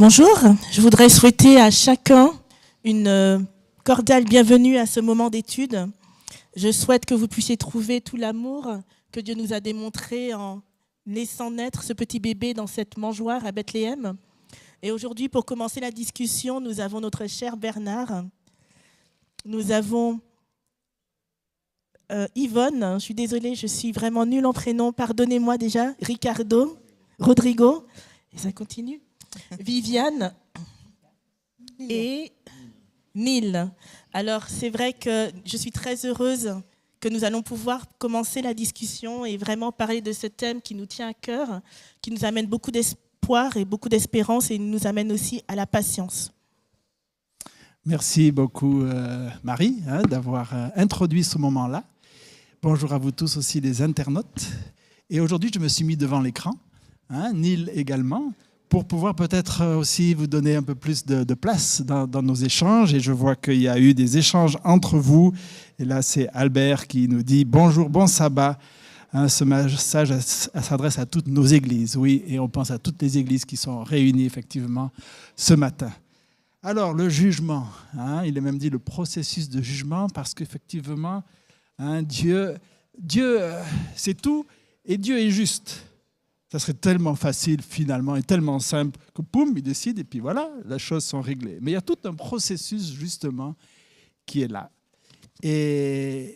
Bonjour, je voudrais souhaiter à chacun une cordiale bienvenue à ce moment d'étude. Je souhaite que vous puissiez trouver tout l'amour que Dieu nous a démontré en laissant naître ce petit bébé dans cette mangeoire à Bethléem. Et aujourd'hui, pour commencer la discussion, nous avons notre cher Bernard. Nous avons Yvonne, je suis désolée, je suis vraiment nulle en prénom, pardonnez-moi déjà, Ricardo, Rodrigo, et ça continue, Viviane et Neil. Alors, c'est vrai que je suis très heureuse que nous allons pouvoir commencer la discussion et vraiment parler de ce thème qui nous tient à cœur, qui nous amène beaucoup d'espoir et beaucoup d'espérance et nous amène aussi à la patience. Merci beaucoup Marie d'avoir introduit ce moment-là. Bonjour à vous tous aussi les internautes. Et aujourd'hui, je me suis mis devant l'écran, Neil également, pour pouvoir peut-être aussi vous donner un peu plus de place dans nos échanges. Et je vois qu'il y a eu des échanges entre vous. Et là, c'est Albert qui nous dit « Bonjour, bon sabbat ». Ce message s'adresse à toutes nos églises. Oui, et on pense à toutes les églises qui sont réunies effectivement ce matin. Alors, le jugement, il est même dit le processus de jugement, parce qu'effectivement, Dieu c'est tout et Dieu est juste. Ça serait tellement facile finalement et tellement simple que poum, il décide et puis voilà, les choses sont réglées. Mais il y a tout un processus justement qui est là. Et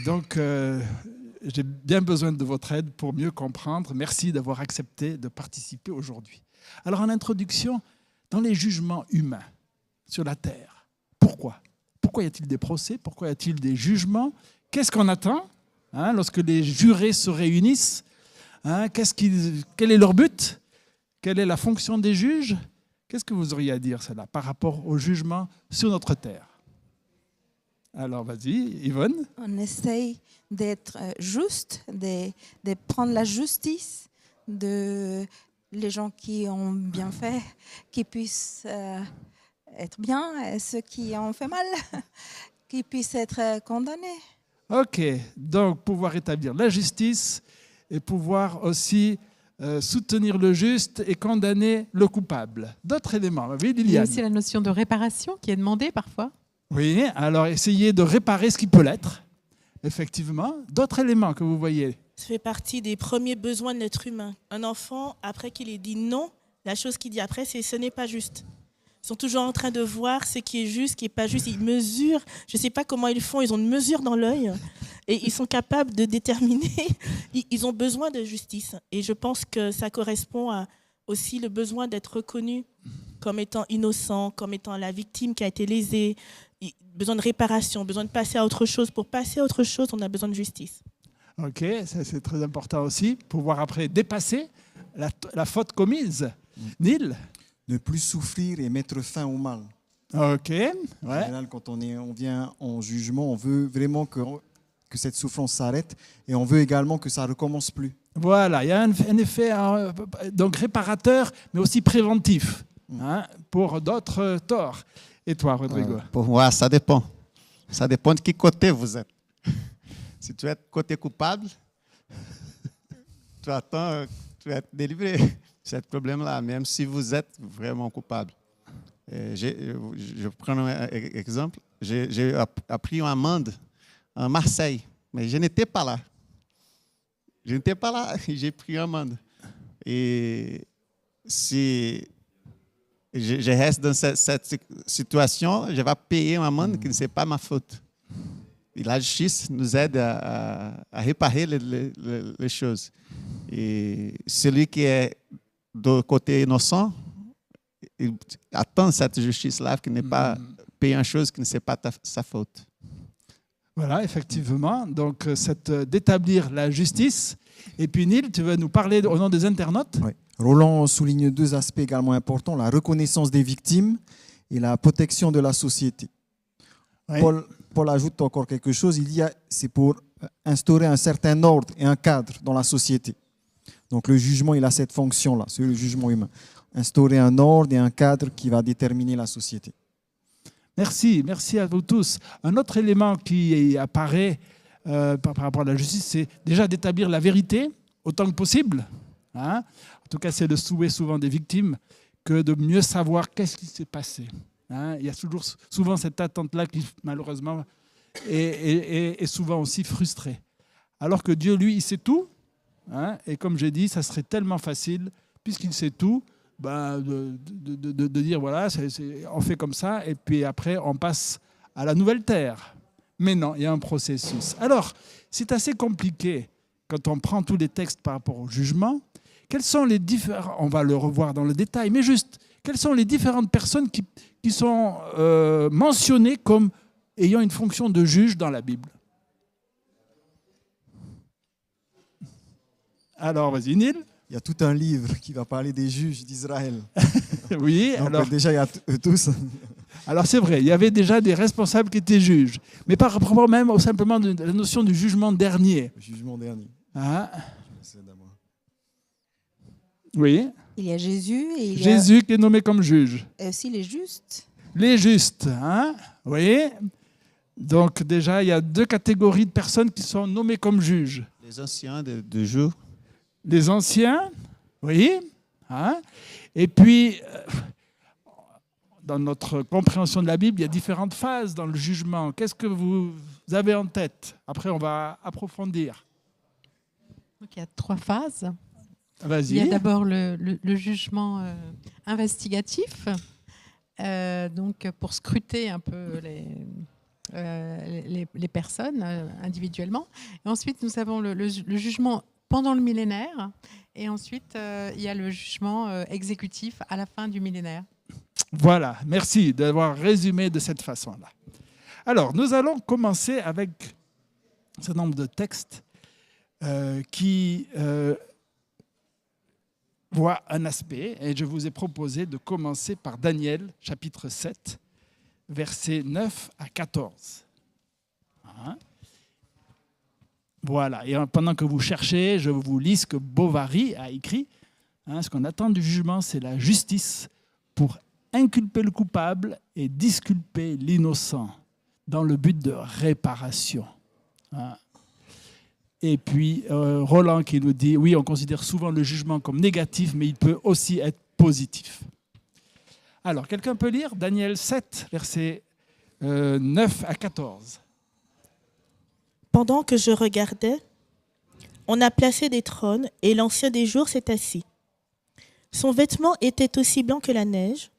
donc, j'ai bien besoin de votre aide pour mieux comprendre. Merci d'avoir accepté de participer aujourd'hui. Alors, en introduction, dans les jugements humains sur la terre, pourquoi ? Pourquoi y a-t-il des procès ? Pourquoi y a-t-il des jugements ? Qu'est-ce qu'on attend lorsque les jurés se réunissent ? Quel est leur but ? Quelle est la fonction des juges ? Qu'est-ce que vous auriez à dire cela par rapport au jugement sur notre terre ? Alors, vas-y, Yvonne. On essaye d'être juste, de prendre la justice de les gens qui ont bien fait, qui puissent être bien, et ceux qui ont fait mal, qui puissent être condamnés. Ok, donc pouvoir établir la justice et pouvoir aussi soutenir le juste et condamner le coupable. D'autres éléments, oui, Liliane. Il y a aussi la notion de réparation qui est demandée parfois. Oui, alors essayer de réparer ce qui peut l'être, effectivement. D'autres éléments que vous voyez. Ça fait partie des premiers besoins de l'être humain. Un enfant, après qu'il ait dit non, la chose qu'il dit après, c'est « ce n'est pas juste ». Ils sont toujours en train de voir ce qui est juste, ce qui n'est pas juste. Ils mesurent, je ne sais pas comment ils font, ils ont une mesure dans l'œil et ils sont capables de déterminer. Ils ont besoin de justice. Et je pense que ça correspond à aussi le besoin d'être reconnu comme étant innocent, comme étant la victime qui a été lésée. Besoin de réparation, besoin de passer à autre chose. Pour passer à autre chose, on a besoin de justice. Ok, ça c'est très important aussi, pouvoir après dépasser la faute commise. Neil ? Ne plus souffrir et mettre fin au mal. Ok, ouais. En général, quand on vient en jugement, on veut vraiment que cette souffrance s'arrête et on veut également que ça ne recommence plus. Voilà, il y a un effet donc réparateur, mais aussi préventif pour d'autres torts. Et toi, Rodrigo ? Pour moi, ça dépend. Ça dépend de quel côté vous êtes. Si tu es côté coupable, tu attends, tu vas être délivré de ce problème-là, même si vous êtes vraiment coupable. Je prends un exemple. J'ai appris une amende en Marseille, mais je n'étais pas là. Je n'étais pas là, j'ai pris une amende. Et si je reste dans cette situation, je vais payer une amende qui ne c'est pas ma faute. Et la justice nous aide à réparer les choses. Et celui qui est do côté innocent, il attend cette justice-là qui n'est pas payer une chose qui ne c'est pas sa faute. Voilà, effectivement. Donc, d'établir la justice. Et puis, Neil, tu vas nous parler au nom des internautes ? Oui. Roland souligne deux aspects également importants, la reconnaissance des victimes et la protection de la société. Oui. Paul ajoute encore quelque chose, c'est pour instaurer un certain ordre et un cadre dans la société. Donc le jugement, il a cette fonction-là, c'est le jugement humain. Instaurer un ordre et un cadre qui va déterminer la société. Merci à vous tous. Un autre élément qui apparaît par rapport à la justice, c'est déjà d'établir la vérité autant que possible. En tout cas, c'est le souhait souvent des victimes, que de mieux savoir qu'est-ce qui s'est passé. Hein, il y a souvent cette attente-là qui, malheureusement, est souvent aussi frustrée. Alors que Dieu, lui, il sait tout. Hein, et comme j'ai dit, ça serait tellement facile, puisqu'il sait tout, de dire, voilà, on fait comme ça, et puis après, on passe à la nouvelle terre. Mais non, il y a un processus. Alors, c'est assez compliqué quand on prend tous les textes par rapport au jugement. Quels sont les différents, on va le revoir dans le détail, mais juste, quelles sont les différentes personnes qui sont mentionnées comme ayant une fonction de juge dans la Bible? Alors, vas-y, Neil. Il y a tout un livre qui va parler des juges d'Israël. Oui, Donc, alors... déjà, il y a tous. Alors c'est vrai, il y avait déjà des responsables qui étaient juges, mais par rapport même simplement de la notion du jugement dernier. Le jugement dernier. Hein? Je vais d'abord. Oui. Il y a Jésus et il y Jésus qui est nommé comme juge. a aussi les justes. Les justes, hein? Oui. Donc déjà, il y a deux catégories de personnes qui sont nommées comme juges. Les anciens de jour. Les anciens, oui. Hein? Et puis... dans notre compréhension de la Bible, il y a différentes phases dans le jugement. Qu'est-ce que vous avez en tête? Après, on va approfondir. Donc, il y a 3 phases. Vas-y. Il y a d'abord le jugement investigatif, donc pour scruter un peu les personnes individuellement. Et ensuite, nous avons le jugement pendant le millénaire. Et ensuite, il y a le jugement exécutif à la fin du millénaire. Voilà, merci d'avoir résumé de cette façon-là. Alors, nous allons commencer avec un certain nombre de textes qui voient un aspect, et je vous ai proposé de commencer par Daniel, chapitre 7, versets 9 à 14. Hein? Voilà, et pendant que vous cherchez, je vous lis ce que Bovary a écrit. Hein, ce qu'on attend du jugement, c'est la justice pour inculper le coupable et disculper l'innocent dans le but de réparation. Hein. Et puis Roland qui nous dit, oui, on considère souvent le jugement comme négatif, mais il peut aussi être positif. Alors, quelqu'un peut lire Daniel 7, versets 9 à 14. Pendant que je regardais, on a placé des trônes et l'Ancien des jours s'est assis. Son vêtement était aussi blanc que la neige,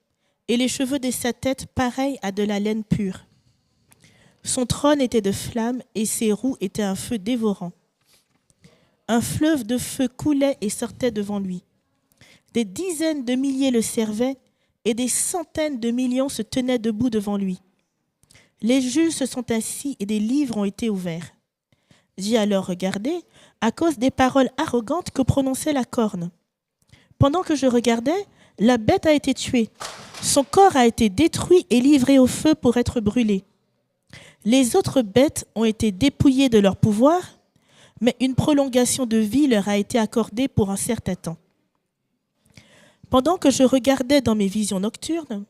et les cheveux de sa tête pareils à de la laine pure. Son trône était de flammes et ses roues étaient un feu dévorant. Un fleuve de feu coulait et sortait devant lui. Des dizaines de milliers le servaient et des centaines de millions se tenaient debout devant lui. Les juges se sont assis et des livres ont été ouverts. J'ai alors regardé à cause des paroles arrogantes que prononçait la corne. Pendant que je regardais, la bête a été tuée. Son corps a été détruit et livré au feu pour être brûlé. Les autres bêtes ont été dépouillées de leur pouvoir, mais une prolongation de vie leur a été accordée pour un certain temps. Pendant que je regardais dans mes visions nocturnes,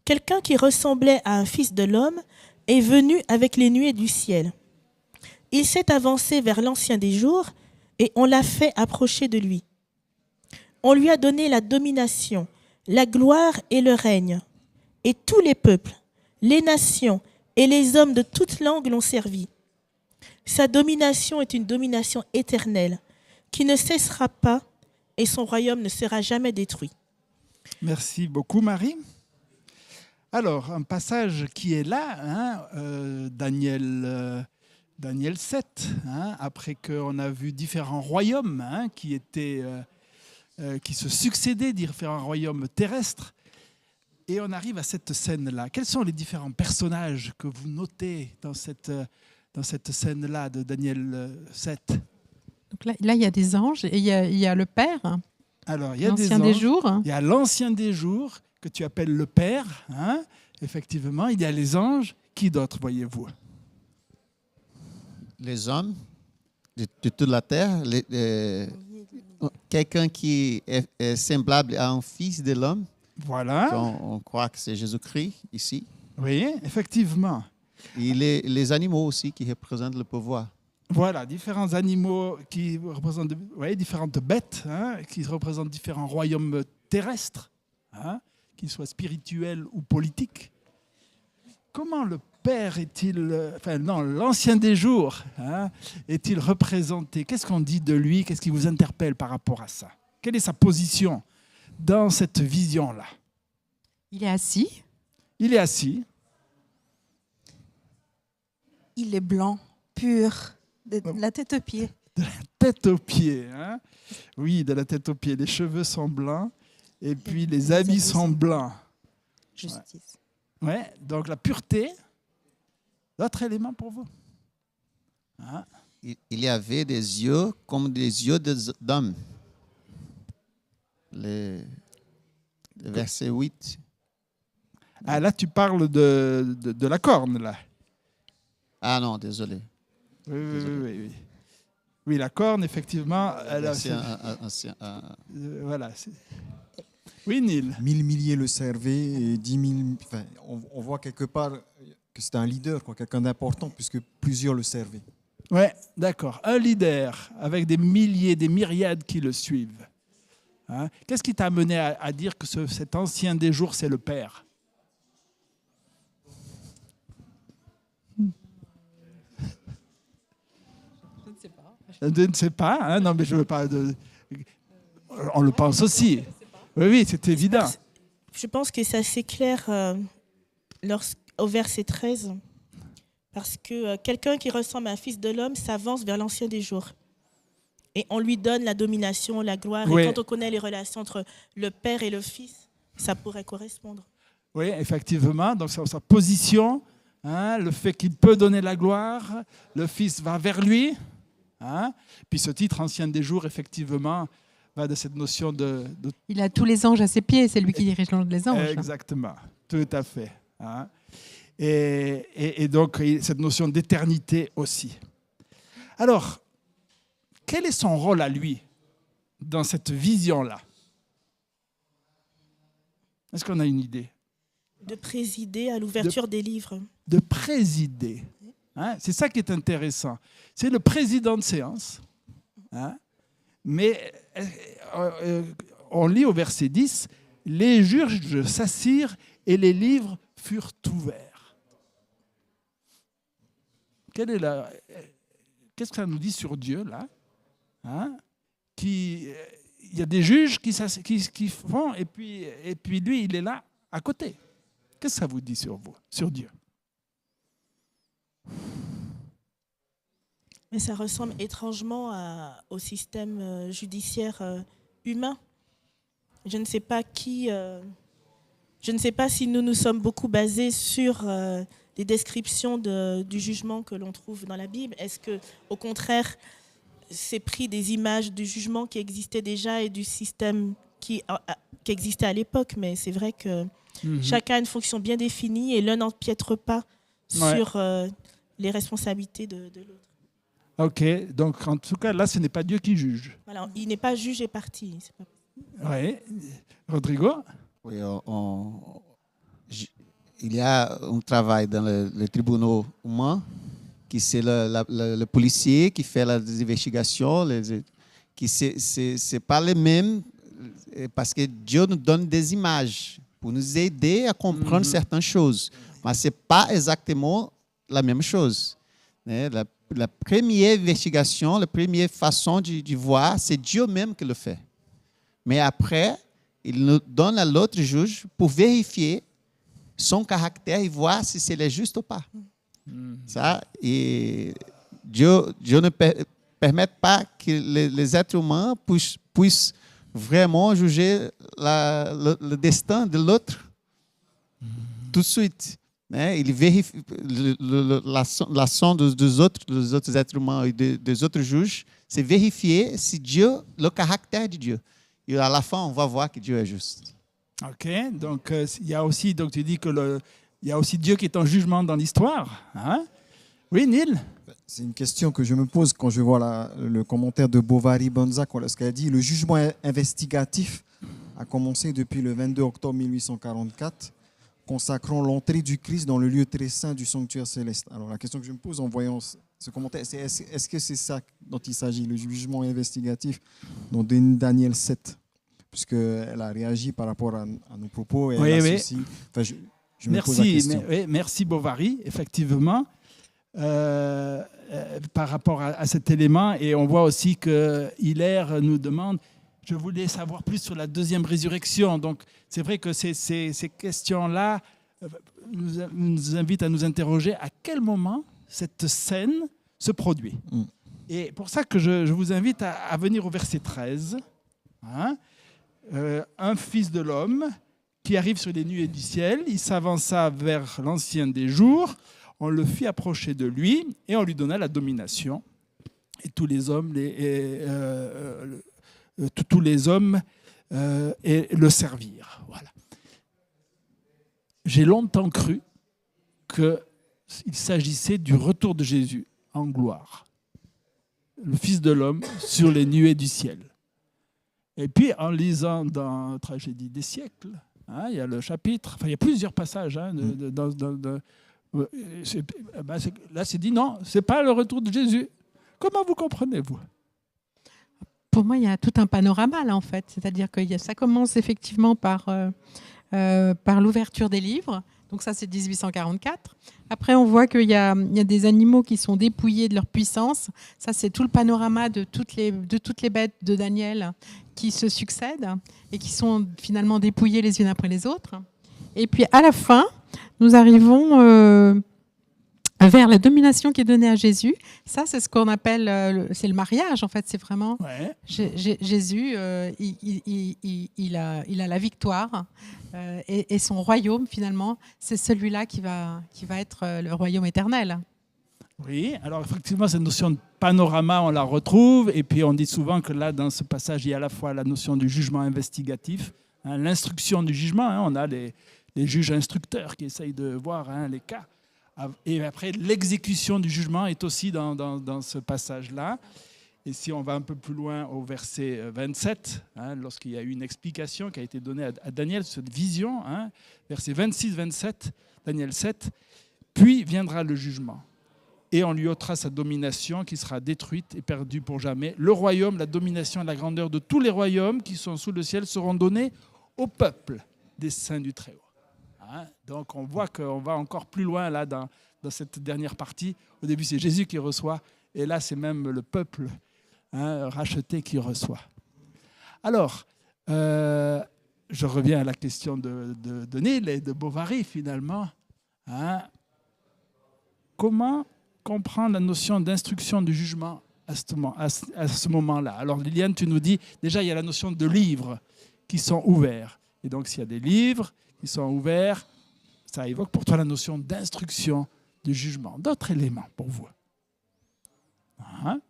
quelqu'un qui ressemblait à un fils de l'homme est venu avec les nuées du ciel. Il s'est avancé vers l'Ancien des jours et on l'a fait approcher de lui. On lui a donné la domination, la gloire et le règne. Et tous les peuples, les nations et les hommes de toute langue l'ont servi. Sa domination est une domination éternelle qui ne cessera pas et son royaume ne sera jamais détruit. Merci beaucoup, Marie. Alors, un passage qui est là, hein, Daniel 7, hein, après qu'on a vu différents royaumes hein, qui se succédaient, différents royaumes terrestres, et on arrive à cette scène-là. Quels sont les différents personnages que vous notez dans cette scène-là de Daniel 7? Donc là, il y a des anges et il y a le Père, Alors, il y a l'Ancien des jours. Il y a l'Ancien des jours, que tu appelles le Père. Hein, effectivement, il y a les anges. Qui d'autre, voyez-vous? Les hommes de toute la terre, quelqu'un qui est semblable à un fils de l'homme. Voilà. On croit que c'est Jésus-Christ ici. Oui, effectivement. Et les animaux aussi qui représentent le pouvoir. Voilà, différents animaux qui représentent différentes bêtes, hein, qui représentent différents royaumes terrestres. hein, qu'il soit spirituel ou politique. Comment le Père est-il, l'Ancien des jours, hein, est-il représenté? Qu'est-ce qu'on dit de lui? Qu'est-ce qui vous interpelle par rapport à ça? Quelle est sa position dans cette vision-là? Il est assis. Il est assis. Il est blanc, pur, de la tête aux pieds. De la tête aux pieds. Hein? Oui, de la tête aux pieds. Les cheveux sont blancs et puis les habits sont blancs. Justice. Ouais, donc la pureté. D'autres éléments pour vous? Hein? Il y avait des yeux comme des yeux d'hommes. Le verset 8. Ah, là, tu parles de la corne, là. Ah non, désolé. Oui. Oui, la corne, effectivement. Voilà. Oui, Neil. 1000 milliers le servaient et 10 000. Enfin, on voit quelque part que c'était un leader, quoi, quelqu'un d'important, puisque plusieurs le servaient. Oui, d'accord. Un leader avec des milliers, des myriades qui le suivent. Hein? Qu'est-ce qui t'a amené à dire que cet ancien des jours, c'est le Père? Je ne sais pas. Hein? Non, mais je veux pas. On le pense aussi. Oui, c'est évident. Je pense que c'est assez clair au verset 13. Parce que quelqu'un qui ressemble à un fils de l'homme s'avance vers l'ancien des jours. Et on lui donne la domination, la gloire. Oui. Et quand on connaît les relations entre le Père et le Fils, ça pourrait correspondre. Oui, effectivement. Donc, sa position, hein, le fait qu'il peut donner la gloire, le Fils va vers lui. Hein. Puis ce titre, Ancien des jours, effectivement, va de cette notion de... Il a tous les anges à ses pieds, c'est lui qui dirige les anges. Exactement, tout à fait. Hein. Et donc, cette notion d'éternité aussi. Alors, quel est son rôle à lui dans cette vision-là? Est-ce qu'on a une idée? De présider à l'ouverture des livres. De présider. Hein? C'est ça qui est intéressant. C'est le président de séance. Hein? Mais on lit au verset 10, « Les juges s'assirent et les livres furent ouverts. » Qu'est-ce que ça nous dit sur Dieu, là? Hein? Il y a des juges qui font, et puis lui, il est là, à côté. Qu'est-ce que ça vous dit sur vous, sur Dieu? Mais ça ressemble étrangement au système judiciaire humain. Je ne sais pas si nous sommes beaucoup basés sur les descriptions du jugement que l'on trouve dans la Bible. Est-ce que, au contraire, c'est pris des images du jugement qui existait déjà et du système qui existait à l'époque? Mais c'est vrai que chacun a une fonction bien définie et l'un n'empiètre pas sur les responsabilités de l'autre. Ok, donc en tout cas, là, ce n'est pas Dieu qui juge. Voilà, il n'est pas juge et partie. Oui. Rodrigo? Oui, il y a un travail dans les tribunaux humains, qui c'est le policier qui fait les investigations, qui c'est pas les mêmes, parce que Dieu nous donne des images pour nous aider à comprendre certaines choses, mais c'est pas exactement la même chose. Né? La première investigation, la première façon de voir, c'est Dieu même qui le fait. Mais après, il nous donne à l'autre juge pour vérifier son caractère et voir si c'est juste ou pas. Ça, et Dieu ne permet pas que les êtres humains puissent vraiment juger le destin de l'autre tout de suite. Né? Il vérifie l'action dos outros êtres humains et des autres juges, c'est vérifier si Dieu, le caractère de Dieu. Et à la fin, on va voir que Dieu est juste. Ok, donc il y a aussi, donc tu dis que il y a aussi Dieu qui est en jugement dans l'histoire. Hein? Oui, Neil? C'est une question que je me pose quand je vois le commentaire de Bovary Bonza, lorsqu'elle a dit le jugement investigatif a commencé depuis le 22 octobre 1844, consacrant l'entrée du Christ dans le lieu très saint du sanctuaire céleste. Alors la question que je me pose en voyant ce commentaire, c'est est-ce que c'est ça dont il s'agit, le jugement investigatif dans Daniel 7? puisqu'elle a réagi par rapport à nos propos. Et Oui, elle oui. associe. Enfin, je me pose la Merci, question. merci Bovary, effectivement, par rapport à cet élément. Et on voit aussi que Hilaire nous demande, je voulais savoir plus sur la deuxième résurrection. Donc c'est vrai que ces questions-là nous invitent à nous interroger à quel moment cette scène se produit. Et pour ça que je vous invite à venir au verset 13. Hein, un fils de l'homme qui arrive sur les nuées du ciel, il s'avança vers l'ancien des jours, on le fit approcher de lui et on lui donna la domination. Et tous les hommes, tous les hommes et le servirent. Voilà. J'ai longtemps cru qu'il s'agissait du retour de Jésus en gloire, le Fils de l'homme sur les nuées du ciel. Et puis, en lisant dans Tragédie des siècles, hein, il y a le chapitre, enfin, il y a plusieurs passages. Hein, là, c'est dit non, ce n'est pas le retour de Jésus. Comment vous comprenez-vous? Pour moi, il y a tout un panorama là, en fait. C'est-à-dire que ça commence effectivement par l'ouverture des livres. Donc ça, c'est 1844. Après, on voit qu'il y a des animaux qui sont dépouillés de leur puissance. Ça, c'est tout le panorama de toutes les bêtes de Daniel qui se succèdent et qui sont finalement dépouillées les unes après les autres. Et puis, à la fin, nous arrivons vers la domination qui est donnée à Jésus. Ça, c'est ce qu'on appelle c'est le mariage, en fait. C'est vraiment Jésus, il a la victoire. Et son royaume, finalement, c'est celui-là qui va être le royaume éternel. Oui, alors effectivement, cette notion de panorama, on la retrouve. Et puis, on dit souvent que là, dans ce passage, il y a à la fois la notion du jugement investigatif, hein, l'instruction du jugement. Hein, on a les juges instructeurs qui essayent de voir les cas. Et après, l'exécution du jugement est aussi dans ce passage-là. Et si on va un peu plus loin au verset 27, hein, lorsqu'il y a eu une explication qui a été donnée à Daniel sur cette vision, hein, verset 26-27, Daniel 7, « Puis viendra le jugement, et on lui ôtera sa domination qui sera détruite et perdue pour jamais. Le royaume, la domination et la grandeur de tous les royaumes qui sont sous le ciel seront donnés au peuple des saints du Très-Haut. » Hein, donc on voit qu'on va encore plus loin là, dans cette dernière partie. Au début, c'est Jésus qui reçoit, et là, c'est même le peuple racheté qui reçoit. Alors, je reviens à la question de Neil et de Bovary, finalement. Hein, comment comprendre la notion d'instruction du jugement à ce moment-là? Alors, Liliane, tu nous dis, déjà, il y a la notion de livres qui sont ouverts. Et donc, s'il y a des livres qui sont ouverts, ça évoque pour toi la notion d'instruction du jugement. D'autres éléments pour vous? Hein?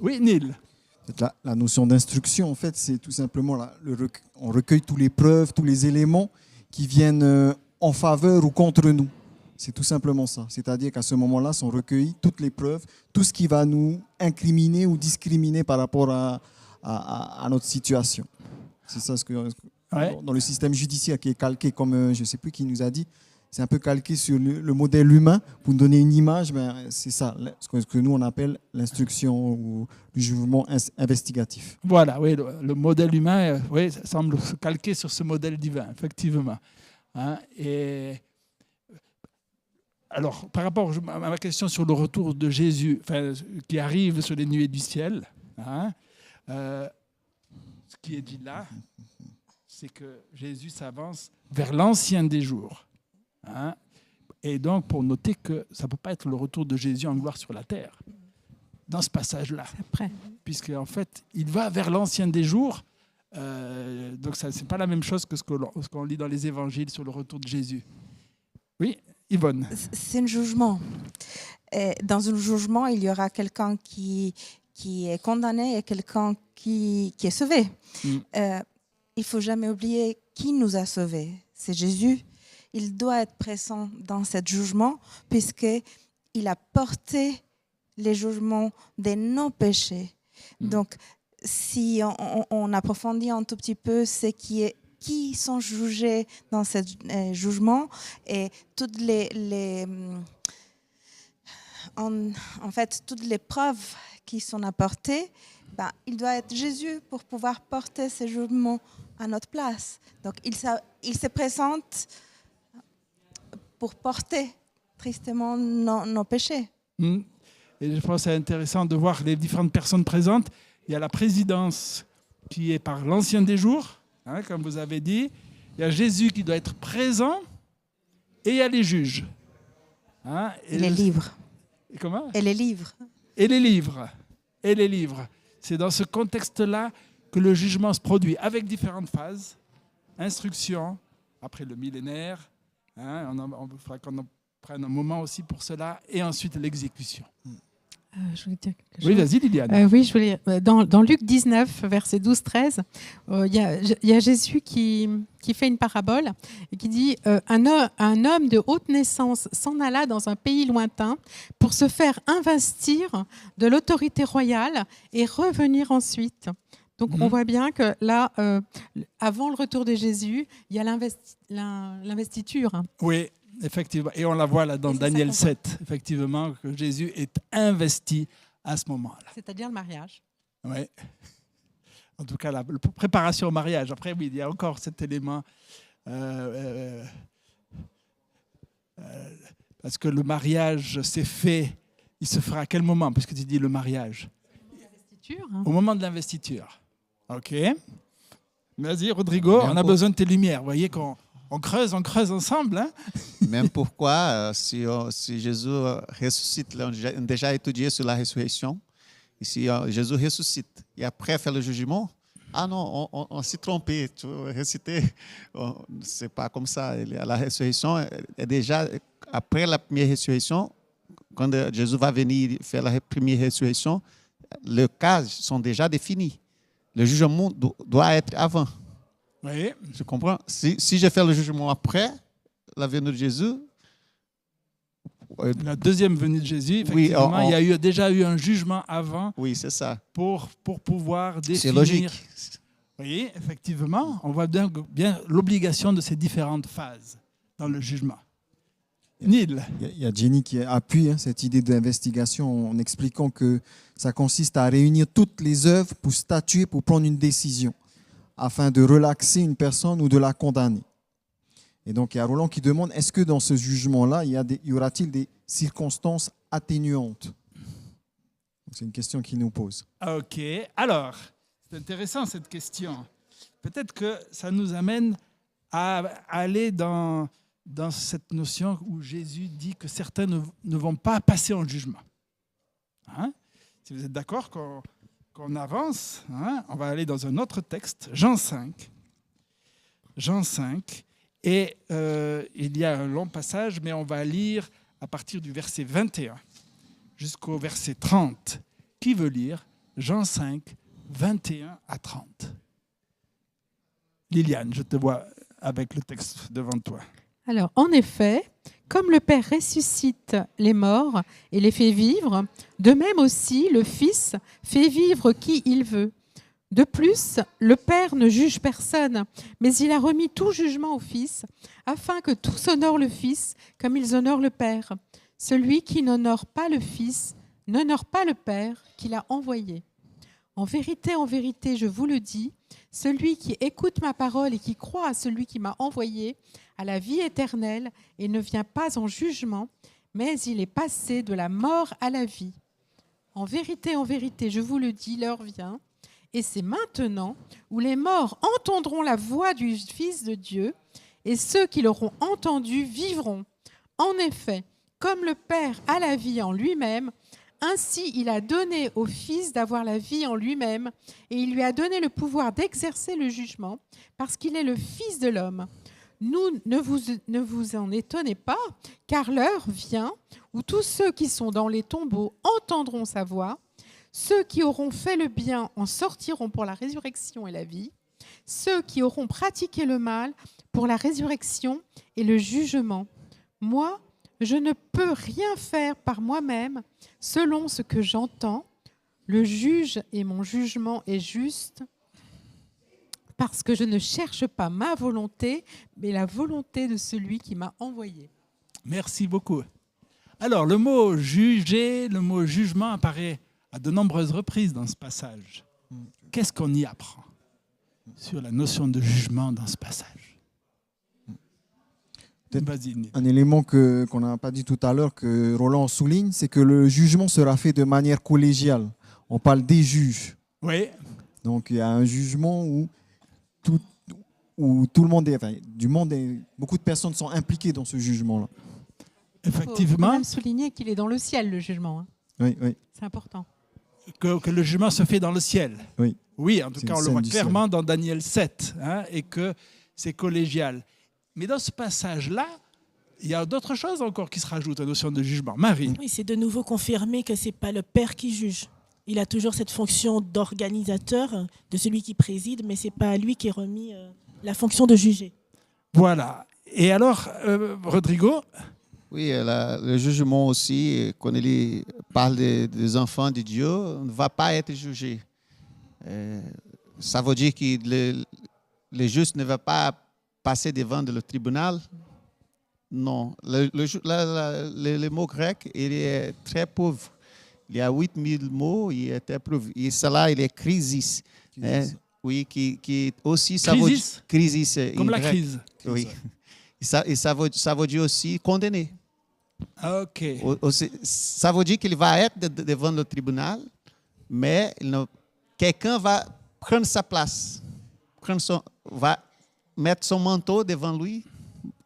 Oui, Neil. La notion d'instruction, en fait, c'est tout simplement on recueille toutes les preuves, tous les éléments qui viennent en faveur ou contre nous. C'est tout simplement ça. C'est-à-dire qu'à ce moment-là, sont recueillies toutes les preuves, tout ce qui va nous incriminer ou discriminer par rapport à notre situation. C'est ça ce que dans le système judiciaire qui est calqué, comme je ne sais plus qui nous a dit, c'est un peu calqué sur le modèle humain. Pour nous donner une image, ben, c'est ça, ce que nous on appelle l'instruction ou le jugement investigatif. Voilà, oui, le modèle humain ça semble se calquer sur ce modèle divin, effectivement. Hein, et alors, par rapport à ma question sur le retour de Jésus, qui arrive sur les nuées du ciel, hein, ce qui est dit là, c'est que Jésus s'avance vers l'ancien des jours. Hein, et donc, pour noter que ça ne peut pas être le retour de Jésus en gloire sur la terre, dans ce passage-là. Puisqu'en fait, il va vers l'ancien des jours. Donc, ce n'est pas la même chose que ce qu'on lit dans les évangiles sur le retour de Jésus. Oui, Yvonne. C'est un jugement. Et dans un jugement, il y aura quelqu'un qui est condamné et quelqu'un qui est sauvé. Il ne faut jamais oublier qui nous a sauvés. C'est Jésus. Il doit être présent dans ce jugement puisqu'il a porté les jugements de nos péchés. Donc, si on approfondit un tout petit peu ce qui sont jugés dans ce jugement et toutes en fait, toutes les preuves qui sont apportées il doit être Jésus pour pouvoir porter ce jugement à notre place. Donc il se présente pour porter tristement nos péchés. Et je pense que c'est intéressant de voir les différentes personnes présentes. Il y a la présidence qui est par l'Ancien des jours, comme vous avez dit. Il y a Jésus qui doit être présent et il y a les juges. Et les livres. Et comment ? Et les livres. Et les livres. Et les livres. C'est dans ce contexte-là que le jugement se produit, avec différentes phases. Instruction, après le millénaire. On faudra qu'on prenne un moment aussi pour cela. Et ensuite l'exécution. Je voulais dire quelque chose. Oui, vas-y, Liliane. Oui, je voulais. Dans Luc 19, versets 12-13, il y a Jésus qui fait une parabole et qui dit un homme de haute naissance s'en alla dans un pays lointain pour se faire investir de l'autorité royale et revenir ensuite. Donc, on voit bien que là, avant le retour de Jésus, il y a l'investiture. Oui. Effectivement, et on la voit là dans Daniel 7, effectivement, que Jésus est investi à ce moment-là. C'est-à-dire le mariage. Oui. En tout cas, la préparation au mariage. Après, oui, il y a encore cet élément. Parce que le mariage s'est fait, il se fera à quel moment ? Parce que tu dis le mariage. Au moment de l'investiture. OK. Vas-y, Rodrigo, on a besoin de tes lumières. Vous voyez qu'on creuse ensemble. Même pourquoi, si Jésus ressuscite, on a déjà étudié sur la résurrection, et si Jésus ressuscite et après fait le jugement, non, on s'est trompé, tu veux réciter, c'est pas comme ça. La résurrection est déjà, après la première résurrection, quand Jésus va venir faire la première résurrection, les cas sont déjà définis. Le jugement doit être avant. Oui. Je comprends. Si je fais le jugement après la venue de Jésus... La deuxième venue de Jésus, effectivement, il y a déjà eu un jugement avant. Oui, c'est ça. Pour pouvoir définir... C'est logique. Oui, effectivement, on voit bien l'obligation de ces différentes phases dans le jugement. Neil. Il y a Jenny qui appuie cette idée d'investigation en expliquant que ça consiste à réunir toutes les œuvres pour statuer, pour prendre une décision, afin de relaxer une personne ou de la condamner. Et donc, il y a Roland qui demande, est-ce que dans ce jugement-là, y aura-t-il des circonstances atténuantes ? C'est une question qu'il nous pose. OK. Alors, c'est intéressant cette question. Peut-être que ça nous amène à aller dans cette notion où Jésus dit que certains ne vont pas passer en jugement. Si vous êtes d'accord qu'on avance, on va aller dans un autre texte, Jean 5. Jean 5. Et il y a un long passage, mais on va lire à partir du verset 21 jusqu'au verset 30. Qui veut lire Jean 5, 21 à 30 ? Liliane, je te vois avec le texte devant toi. Alors, en effet, comme le Père ressuscite les morts et les fait vivre, de même aussi le Fils fait vivre qui il veut. De plus, le Père ne juge personne, mais il a remis tout jugement au Fils, afin que tous honorent le Fils comme ils honorent le Père. Celui qui n'honore pas le Fils n'honore pas le Père qui l'a envoyé. En vérité, je vous le dis, celui qui écoute ma parole et qui croit à celui qui m'a envoyé a la vie éternelle et ne vient pas en jugement, mais il est passé de la mort à la vie. En vérité, je vous le dis, l'heure vient, et c'est maintenant où les morts entendront la voix du Fils de Dieu, et ceux qui l'auront entendu vivront. En effet, comme le Père a la vie en lui-même, ainsi il a donné au Fils d'avoir la vie en lui-même, et il lui a donné le pouvoir d'exercer le jugement, parce qu'il est le Fils de l'homme. Ne vous en étonnez pas, car l'heure vient où tous ceux qui sont dans les tombeaux entendront sa voix. Ceux qui auront fait le bien en sortiront pour la résurrection et la vie. Ceux qui auront pratiqué le mal pour la résurrection et le jugement. Moi, je ne peux rien faire par moi-même selon ce que j'entends. Le juge et mon jugement est juste, parce que je ne cherche pas ma volonté, mais la volonté de celui qui m'a envoyé. Merci beaucoup. Alors, le mot juger, le mot jugement apparaît à de nombreuses reprises dans ce passage. Qu'est-ce qu'on y apprend sur la notion de jugement dans ce passage? Vas-y, Nid. Un élément qu'on n'a pas dit tout à l'heure, que Roland souligne, c'est que le jugement sera fait de manière collégiale. On parle des juges. Oui. Donc il y a un jugement où tout le monde beaucoup de personnes sont impliquées dans ce jugement-là. Il faut Effectivement, quand même souligner qu'il est dans le ciel, le jugement. Hein. Oui, oui. C'est important. que le jugement se fait dans le ciel. Oui. Oui, en tout C'est cas, une on le scène voit du clairement dans Daniel 7, hein, et que c'est collégial. Mais dans ce passage-là, il y a d'autres choses encore qui se rajoutent à la notion de jugement. Marie. Oui, c'est de nouveau confirmé que ce n'est pas le Père qui juge. Il a toujours cette fonction d'organisateur, de celui qui préside, mais ce n'est pas à lui qui est remis la fonction de juger. Voilà. Et alors, Rodrigo? Oui, le jugement aussi, quand il parle des enfants de Dieu, ne va pas être jugé. Ça veut dire que le juste ne va pas passer devant le tribunal. Non. Le mot grec, il est très pauvre. Il y a 8000 mots, il est très pauvre. Et cela, il est crisis. Oui, qui aussi, ça veut dire crisis. Comme la crise. Oui. Et ça veut dire aussi condamné. Ok. Ça veut dire qu'il va être devant le tribunal, mais quelqu'un va prendre sa place, va mettre son manteau devant lui,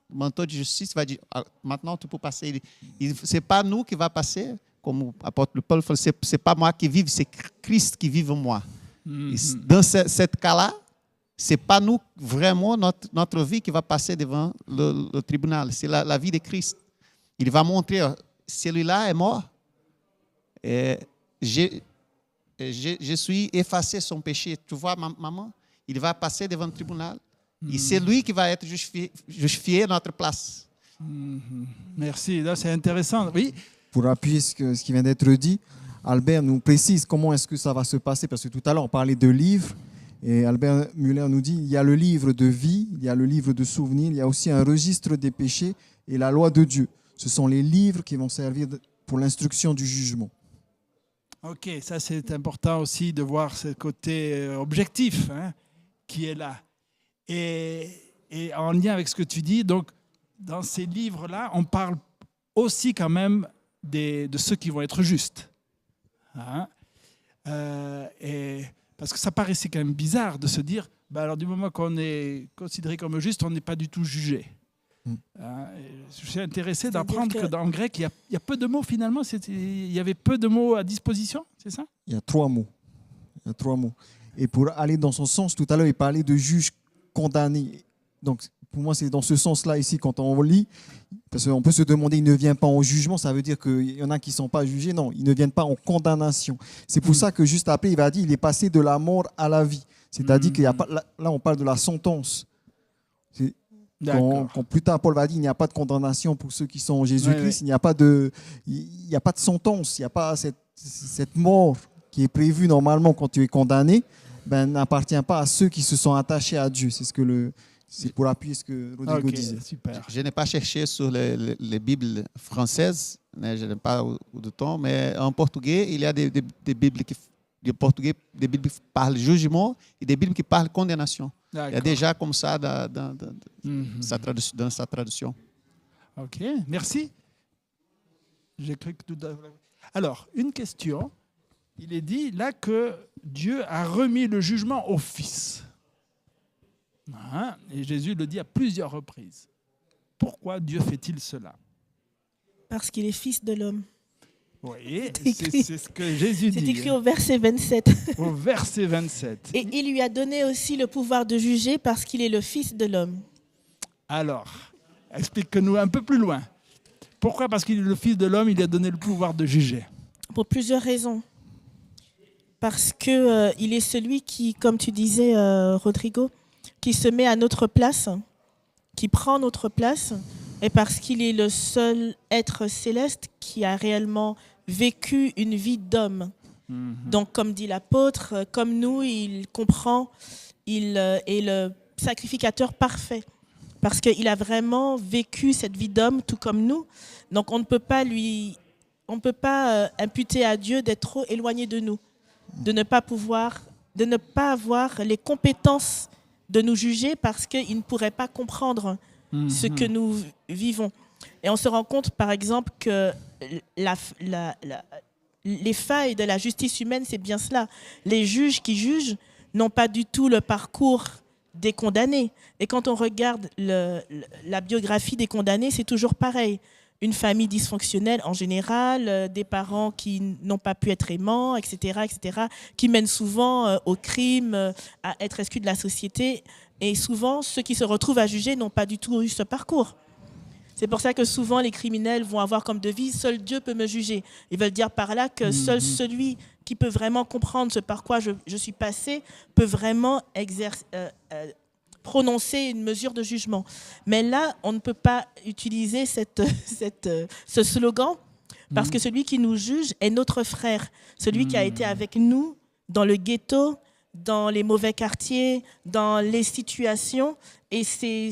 manteau de justice, va dire, maintenant tu peux passer. Ce n'est pas nous qui va passer, comme l'apôtre Paul dit, ce n'est pas moi qui vive, c'est Christ qui vive en moi. Dans ce cas-là, ce n'est pas nous vraiment, notre vie qui va passer devant le tribunal, c'est la vie de Christ. Il va montrer, celui-là est mort. Et je suis effacé son péché. Tu vois, maman, il va passer devant le tribunal. Et c'est lui qui va être justifié à notre place. Merci, là c'est intéressant. Oui. Pour appuyer ce qui vient d'être dit, Albert nous précise comment est-ce que ça va se passer, parce que tout à l'heure on parlait de livres, et Albert Müller nous dit il y a le livre de vie, il y a le livre de souvenirs, il y a aussi un registre des péchés et la loi de Dieu. Ce sont les livres qui vont servir pour l'instruction du jugement. Ok, ça c'est important aussi de voir ce côté objectif, hein, qui est là. Et en lien avec ce que tu dis, donc dans ces livres-là, on parle aussi quand même de ceux qui vont être justes. Hein? Parce que ça paraissait quand même bizarre de se dire, alors du moment qu'on est considéré comme juste, on n'est pas du tout jugé. Je suis intéressé d'apprendre que dans le grec, il y a peu de mots finalement. Il y avait peu de mots à disposition, c'est ça? Il y a 3 mots. Et pour aller dans son sens, tout à l'heure, il parlait de juge condamné. Donc, pour moi, c'est dans ce sens-là ici, quand on lit, parce qu'on peut se demander, il ne vient pas en jugement, ça veut dire qu'il y en a qui ne sont pas jugés. Non, ils ne viennent pas en condamnation. C'est pour ça que juste après, il va dire, il est passé de la mort à la vie. C'est-à-dire qu'il y a pas, là, on parle de la sentence. Quand plus tard, Paul va dire, il n'y a pas de condamnation pour ceux qui sont en Jésus-Christ, il n'y a pas de sentence, il n'y a pas cette mort qui est prévue normalement quand tu es condamné, n'appartient pas à ceux qui se sont attachés à Dieu. C'est pour appuyer ce que Rodrigo disait. Super. Je n'ai pas cherché sur les Bibles françaises, je n'ai pas de temps, mais en portugais, il y a des Bibles qui parlent jugement et des Bibles qui parlent condamnation. Il y a déjà comme ça dans sa traduction. Ok, merci. J'ai cru que tout. Alors, une question. Il est dit là que Dieu a remis le jugement au Fils. Hein? Et Jésus le dit à plusieurs reprises. Pourquoi Dieu fait-il cela? Parce qu'il est fils de l'homme. Oui, c'est ce que Jésus dit. C'est écrit au verset 27. Au verset 27. Et il lui a donné aussi le pouvoir de juger parce qu'il est le fils de l'homme. Alors, explique-nous un peu plus loin. Pourquoi? Parce qu'il est le fils de l'homme, il lui a donné le pouvoir de juger. Pour plusieurs raisons. Parce qu'il est celui qui, comme tu disais, Rodrigo, qui se met à notre place, qui prend notre place, et parce qu'il est le seul être céleste qui a réellement vécu une vie d'homme. Donc, comme dit l'apôtre, comme nous, il comprend, il est le sacrificateur parfait, parce qu'il a vraiment vécu cette vie d'homme, tout comme nous. Donc, on ne peut pas lui imputer à Dieu d'être trop éloigné de nous, de ne pas avoir les compétences de nous juger parce qu'il ne pourrait pas comprendre ce que nous vivons. Et on se rend compte, par exemple, que les failles de la justice humaine, c'est bien cela. Les juges qui jugent n'ont pas du tout le parcours des condamnés. Et quand on regarde la biographie des condamnés, c'est toujours pareil. Une famille dysfonctionnelle en général, des parents qui n'ont pas pu être aimants, etc., qui mènent souvent au crime, à être exclus de la société. Et souvent, ceux qui se retrouvent à juger n'ont pas du tout eu ce parcours. C'est pour ça que souvent les criminels vont avoir comme devise « Seul Dieu peut me juger ». Ils veulent dire par là que seul celui qui peut vraiment comprendre ce par quoi je suis passé peut vraiment prononcer une mesure de jugement. Mais là, on ne peut pas utiliser ce slogan parce que celui qui nous juge est notre frère, celui qui a été avec nous dans le ghetto, dans les mauvais quartiers, dans les situations. Et c'est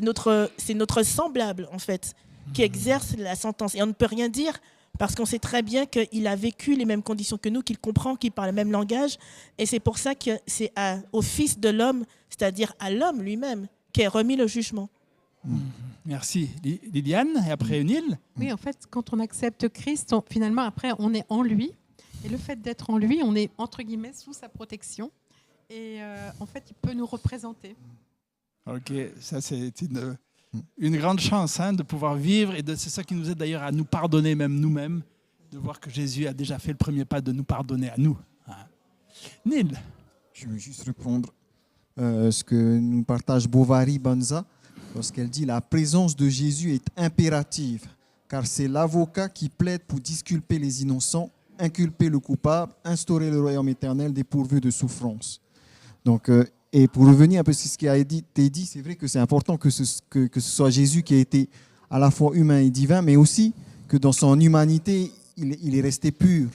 notre semblable, en fait, qui exerce la sentence. Et on ne peut rien dire parce qu'on sait très bien qu'il a vécu les mêmes conditions que nous, qu'il comprend, qu'il parle le même langage. Et c'est pour ça que c'est au Fils de l'homme, c'est-à-dire à l'homme lui-même, qu'est remis le jugement. Merci. Liliane, et après Unile. Oui, en fait, quand on accepte Christ, finalement, après, on est en lui. Et le fait d'être en lui, on est, entre guillemets, sous sa protection. Et en fait, il peut nous représenter. Ok, ça c'est une grande chance de pouvoir vivre, et c'est ça qui nous aide d'ailleurs à nous pardonner même nous-mêmes, de voir que Jésus a déjà fait le premier pas de nous pardonner à nous. Neil. Je veux juste répondre ce que nous partage Bovary Banza lorsqu'elle dit « La présence de Jésus est impérative, car c'est l'avocat qui plaide pour disculper les innocents, inculper le coupable, instaurer le royaume éternel dépourvu de souffrance. » Donc, et pour revenir un peu sur ce qui a été dit, c'est vrai que c'est important que ce soit Jésus qui a été à la fois humain et divin, mais aussi que dans son humanité, il est resté pur.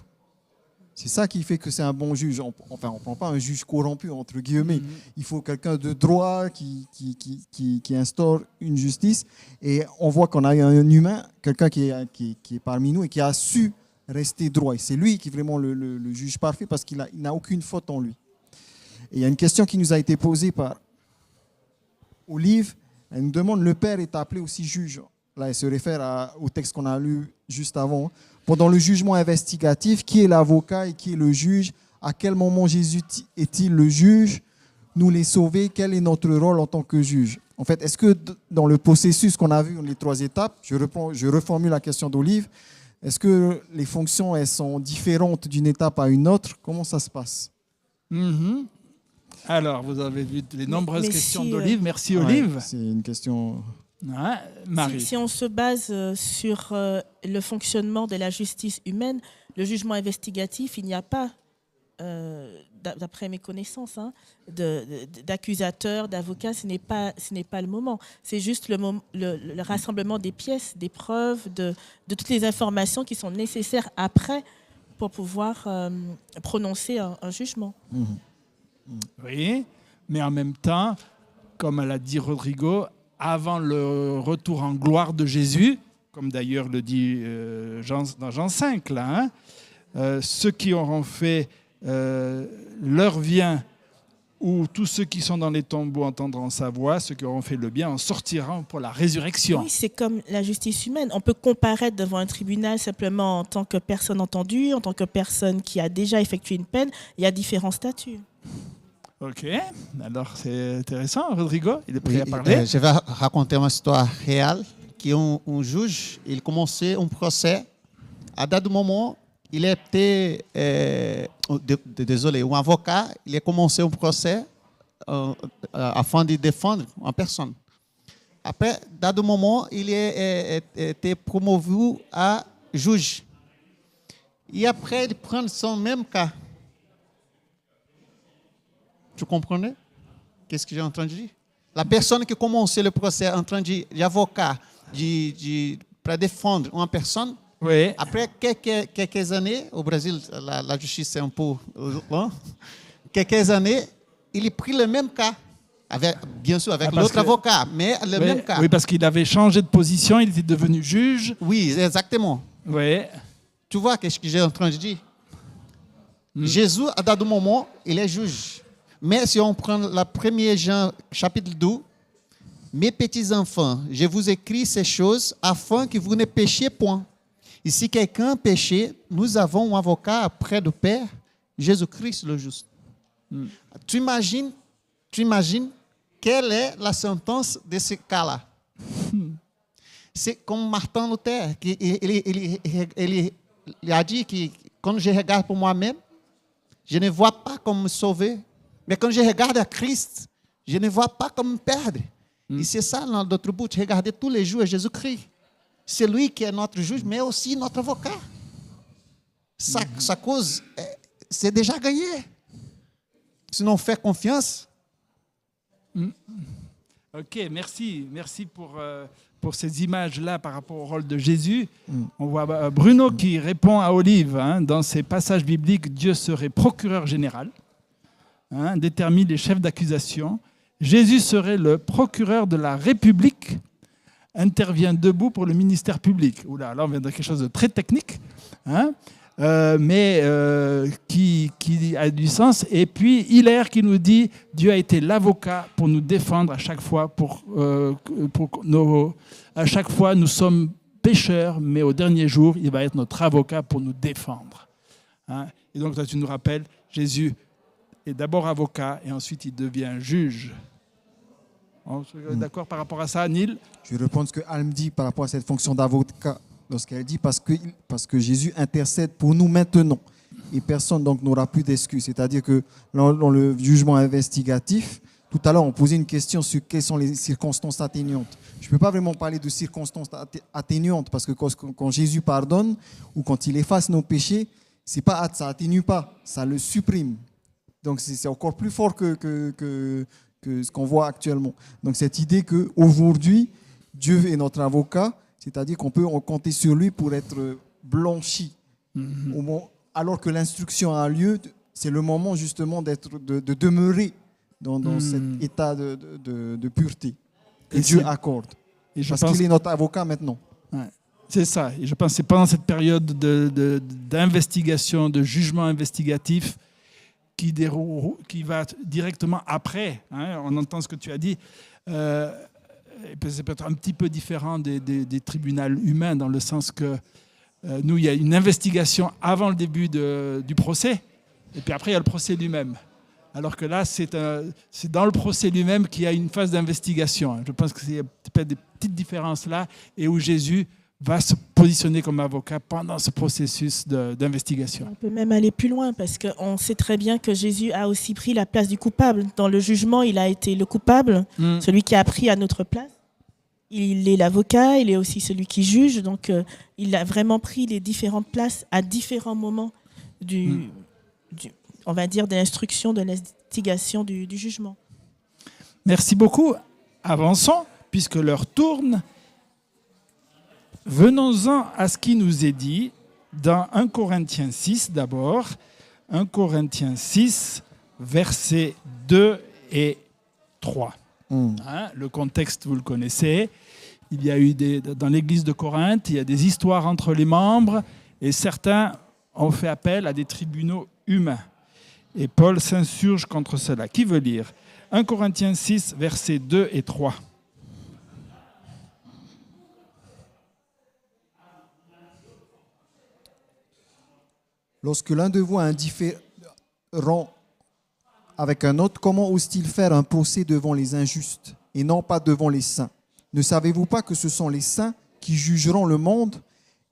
C'est ça qui fait que c'est un bon juge. Enfin, on ne prend pas un juge corrompu, entre guillemets. Il faut quelqu'un de droit qui instaure une justice. Et on voit qu'on a eu un humain, quelqu'un qui est parmi nous et qui a su rester droit. Et c'est lui qui est vraiment le juge parfait parce qu'il n'a aucune faute en lui. Et il y a une question qui nous a été posée par Olive. Elle nous demande, le Père est appelé aussi juge. Là, elle se réfère au texte qu'on a lu juste avant. Pendant le jugement investigatif, qui est l'avocat et qui est le juge? À quel moment Jésus est-il le juge? Nous les sauver, quel est notre rôle en tant que juge? En fait, est-ce que dans le processus qu'on a vu, les 3 étapes, je reformule la question d'Olive, est-ce que les fonctions elles sont différentes d'une étape à une autre? Comment ça se passe? Alors, vous avez vu les nombreuses questions d'Olive. Merci Olive. C'est une question... Marie. Si on se base sur le fonctionnement de la justice humaine, le jugement investigatif, il n'y a pas, d'après mes connaissances, d'accusateur, d'avocat, ce n'est pas le moment. C'est juste le rassemblement des pièces, des preuves, de toutes les informations qui sont nécessaires après pour pouvoir prononcer un jugement. Oui, mais en même temps, comme l'a dit Rodrigo, avant le retour en gloire de Jésus, comme d'ailleurs le dit dans Jean 5, là, ceux qui auront fait leur bien, ou tous ceux qui sont dans les tombeaux entendront sa voix, ceux qui auront fait le bien en sortiront pour la résurrection. Oui, c'est comme la justice humaine. On peut comparaître devant un tribunal simplement en tant que personne entendue, en tant que personne qui a déjà effectué une peine. Il y a différents statuts. Ok, alors c'est intéressant. Rodrigo, il est prêt à parler. Je vais raconter une histoire réelle que un juge, il commençait un procès. À dado moment, il était, désolé, un avocat, il a commencé un procès afin de défendre une personne. Après, dado moment, il a été promovu à juge. Et après, il prend son même cas. Tu comprenez? Qu'est-ce que j'ai entendu dire? La personne qui commençait le procès en train d'avocat pour défendre une personne, oui. Après quelques années, au Brésil, la justice est un peu lente, quelques années, il a pris le même cas, bien sûr avec l'autre avocat, mais le même cas. Oui, parce qu'il avait changé de position, il était devenu juge. Oui, exactement. Oui. Tu vois ce que j'ai en train de dire? Jésus, à dado moment, il est juge. Mais si on prend la 1 Jean, chapitre 2, mes petits enfants, je vous écris ces choses afin que vous ne péchiez point. Et si quelqu'un péchait, nous avons un avocat près du Père, Jésus-Christ le juste. Tu imagines quelle est la sentence de ce cas-là? C'est comme Martin Luther, que il a dit que quand je regarde pour moi-même, je ne vois pas comme me sauver. Mais quand je regarde à Christ, je ne vois pas comme me perdre. Et c'est ça notre but, regarder tous les jours à Jésus-Christ. C'est lui qui est notre juge, mais aussi notre avocat. Sa cause, c'est déjà gagné. Si on fait confiance. Ok, merci pour ces images-là par rapport au rôle de Jésus. On voit Bruno qui répond à Olive, dans ces passages bibliques, Dieu serait procureur général, détermine les chefs d'accusation. Jésus serait le procureur de la République, intervient debout pour le ministère public. Oula, là on vient de quelque chose de très technique, mais qui a du sens. Et puis Hilaire qui nous dit Dieu a été l'avocat pour nous défendre à chaque fois. À chaque fois nous sommes pécheurs, mais au dernier jour il va être notre avocat pour nous défendre. Et donc toi tu nous rappelles, Jésus est d'abord avocat et ensuite il devient juge. On est d'accord par rapport à ça, Neil? Je vais répondre ce que Alm dit par rapport à cette fonction d'avocat. Lorsqu'elle dit parce que Jésus intercède pour nous maintenant et personne donc n'aura plus d'excuses. C'est-à-dire que dans le jugement investigatif, tout à l'heure on posait une question sur quelles sont les circonstances atténuantes. Je ne peux pas vraiment parler de circonstances atténuantes parce que quand Jésus pardonne ou quand il efface nos péchés, ça atténue pas, ça le supprime. Donc c'est encore plus fort que ce qu'on voit actuellement. Donc cette idée qu'aujourd'hui, Dieu est notre avocat, c'est-à-dire qu'on peut compter sur lui pour être blanchi. Alors que l'instruction a lieu, c'est le moment justement de demeurer dans cet état de pureté que Dieu accorde. Parce qu'il est notre avocat maintenant. Ouais, c'est ça. Et je pense que c'est pendant cette période d'investigation, de jugement investigatif, qui va directement après. On entend ce que tu as dit. C'est peut-être un petit peu différent des tribunaux humains dans le sens que nous, il y a une investigation avant le début du procès et puis après, il y a le procès lui-même. Alors que là, c'est dans le procès lui-même qu'il y a une phase d'investigation. Je pense qu'il y a peut-être des petites différences là et où Jésus va se positionner comme avocat pendant ce processus d'investigation. On peut même aller plus loin parce qu'on sait très bien que Jésus a aussi pris la place du coupable. Dans le jugement, il a été le coupable, celui qui a pris à notre place. Il est l'avocat, il est aussi celui qui juge. Donc, il a vraiment pris les différentes places à différents moments on va dire, de l'instruction, de l'investigation, du jugement. Merci beaucoup. Avançons, puisque l'heure tourne. Venons-en à ce qui nous est dit dans 1 Corinthiens 6 d'abord. 1 Corinthiens 6, versets 2 et 3. Le contexte, vous le connaissez. Il y a eu dans l'église de Corinthe, il y a des histoires entre les membres et certains ont fait appel à des tribunaux humains. Et Paul s'insurge contre cela. Qui veut lire 1 Corinthiens 6, versets 2 et 3. Lorsque l'un de vous est indifférent avec un autre, comment ose-t-il faire un procès devant les injustes et non pas devant les saints? Ne savez-vous pas que ce sont les saints qui jugeront le monde?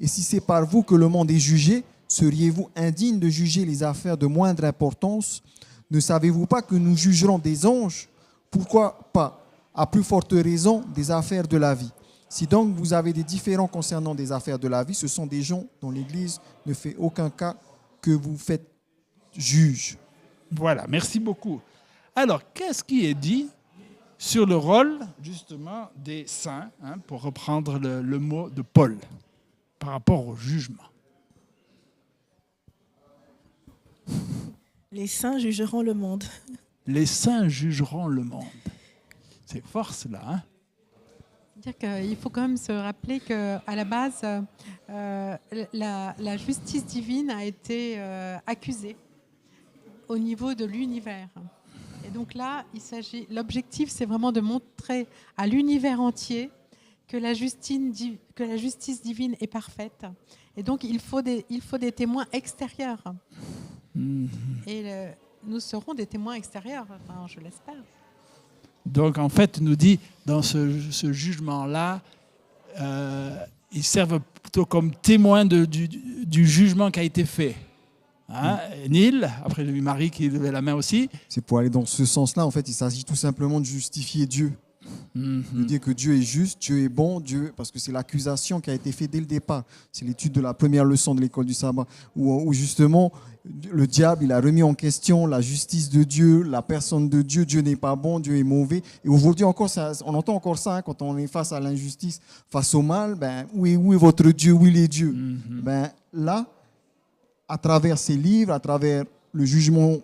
Et si c'est par vous que le monde est jugé, seriez-vous indigne de juger les affaires de moindre importance? Ne savez-vous pas que nous jugerons des anges? Pourquoi pas, à plus forte raison, des affaires de la vie? Si donc vous avez des différends concernant des affaires de la vie, ce sont des gens dont l'Église ne fait aucun cas que vous faites juge. Voilà, merci beaucoup. Alors, qu'est-ce qui est dit sur le rôle, justement, des saints, pour reprendre le mot de Paul, par rapport au jugement? Les saints jugeront le monde. Les saints jugeront le monde. C'est fort, cela. Dire qu'il faut quand même se rappeler qu'à la base, la justice divine a été accusée au niveau de l'univers. Et donc là, l'objectif, c'est vraiment de montrer à l'univers entier que la justice divine est parfaite. Et donc, il faut des témoins extérieurs. Et nous serons des témoins extérieurs, enfin, je l'espère. Donc, en fait, nous dit, dans ce jugement-là, ils servent plutôt comme témoins du jugement qui a été fait. Hein, Neil, après j'ai vu Marie qui levait la main aussi. C'est pour aller dans ce sens-là, en fait, il s'agit tout simplement de justifier Dieu. De dire que Dieu est juste, Dieu est bon, parce que c'est l'accusation qui a été faite dès le départ. C'est l'étude de la première leçon de l'école du sabbat, où justement le diable il a remis en question la justice de Dieu, la personne de Dieu. Dieu n'est pas bon, Dieu est mauvais. Et aujourd'hui encore, on entend encore ça, hein, quand on est face à l'injustice, face au mal, où est votre Dieu, où il est Dieu? Là, à travers ces livres, à travers le jugement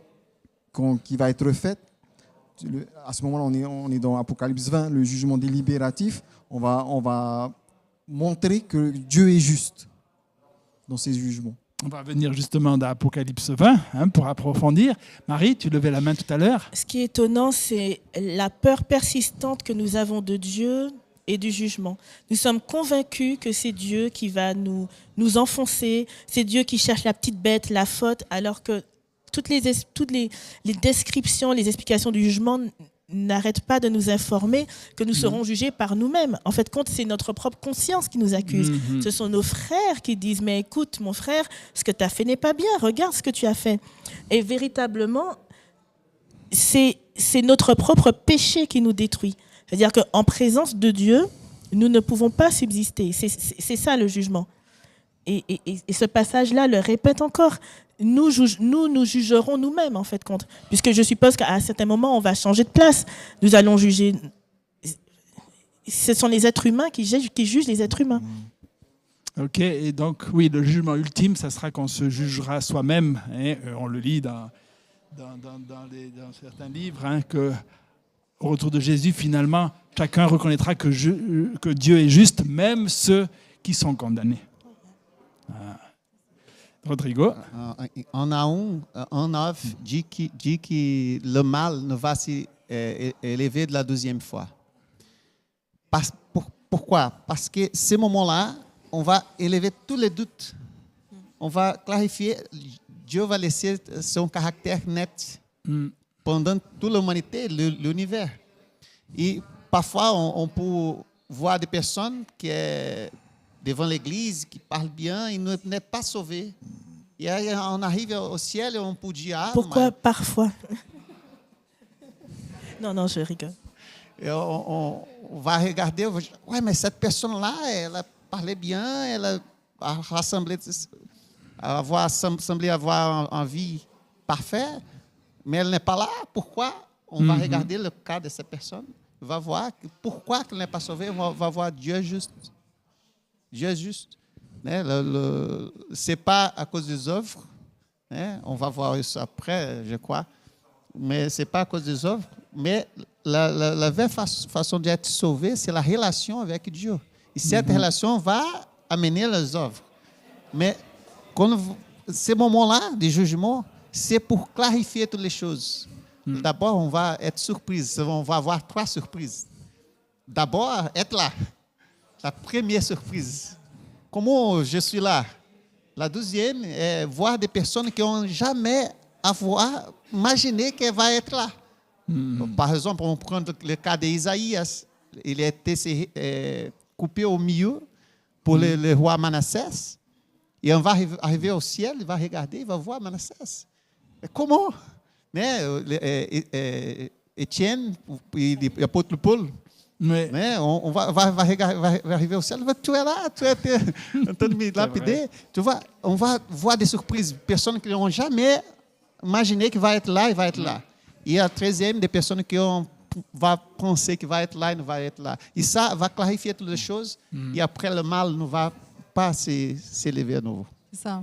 qui va être fait, à ce moment-là, on est dans Apocalypse 20, le jugement délibératif. On va montrer que Dieu est juste dans ses jugements. On va venir justement d'Apocalypse 20 pour approfondir. Marie, tu levais la main tout à l'heure. Ce qui est étonnant, c'est la peur persistante que nous avons de Dieu et du jugement. Nous sommes convaincus que c'est Dieu qui va nous enfoncer, c'est Dieu qui cherche la petite bête, la faute, alors que toutes les descriptions, les explications du jugement n'arrêtent pas de nous informer que nous serons jugés par nous-mêmes. En fait, c'est notre propre conscience qui nous accuse. Ce sont nos frères qui disent « Mais écoute, mon frère, ce que tu as fait n'est pas bien. Regarde ce que tu as fait. » Et véritablement, c'est notre propre péché qui nous détruit. C'est-à-dire qu'en présence de Dieu, nous ne pouvons pas subsister. C'est ça le jugement. Et ce passage-là le répète encore. Nous jugerons nous-mêmes, en fait, compte. Puisque je suppose qu'à un certain moment, on va changer de place. Nous allons juger. Ce sont les êtres humains qui jugent les êtres humains. Ok, et donc, oui, le jugement ultime, ça sera qu'on se jugera soi-même. Hein, on le lit dans certains livres, hein, qu'au retour de Jésus, finalement, chacun reconnaîtra que Dieu est juste, même ceux qui sont condamnés. Rodrigo. En Naum 9 dit que le mal ne va s'élever de la deuxième fois. Pourquoi? Parce que ce moment-là, on va élever tous les doutes. On va clarifier. Dieu va laisser son caractère net pendant toute l'humanité, l'univers. Et parfois, on peut voir des personnes qui sont devant l'église, qui parlent bien, et n'est pas sauvés. Et aí on arrive au ciel et on peut dire... Pourquoi parfois? Non, je rigole. Et on va regarder, on va dire, ouais, mais cette personne-là, elle parlait bien, elle a semblé avoir une vie parfaite, mais elle n'est pas là. Pourquoi? On va regarder le cas de cette personne, on va voir pourquoi elle n'est pas sauvée, on va voir Dieu juste. Dieu est juste. Ce n'est pas à cause des œuvres. On va voir ça après, je crois. Mais ce n'est pas à cause des œuvres. Mais la vraie façon d'être sauvé, c'est la relation avec Dieu. Et cette relation va amener les œuvres. Mais ces moments-là de jugement, c'est pour clarifier toutes les choses. D'abord, on va être surprise. On va avoir 3 surprises. D'abord, être là. La première surprise. Comment je suis là? La deuxième est voir des personnes qui n'ont jamais imaginé qu'elle va être là. Par exemple, on prend le cas d'Isaïas. Il a été coupé au milieu pour le roi Manassès. Et on va arriver au ciel, il va regarder, il va voir Manassès. Mais comment? Mais Étienne et l'apôtre Paul, mais on va arriver au ciel. Tu es là, tu es en train de me lapider. Tu vois, on va voir des surprises. Personnes qui n'ont jamais imaginé qu'il va être là, il va être là. Et a 13e, des personnes qui vont penser qu'il va être là, il ne va être là. Et ça va clarifier toutes les choses. Et après, le mal ne va pas s'élever à nouveau. C'est ça.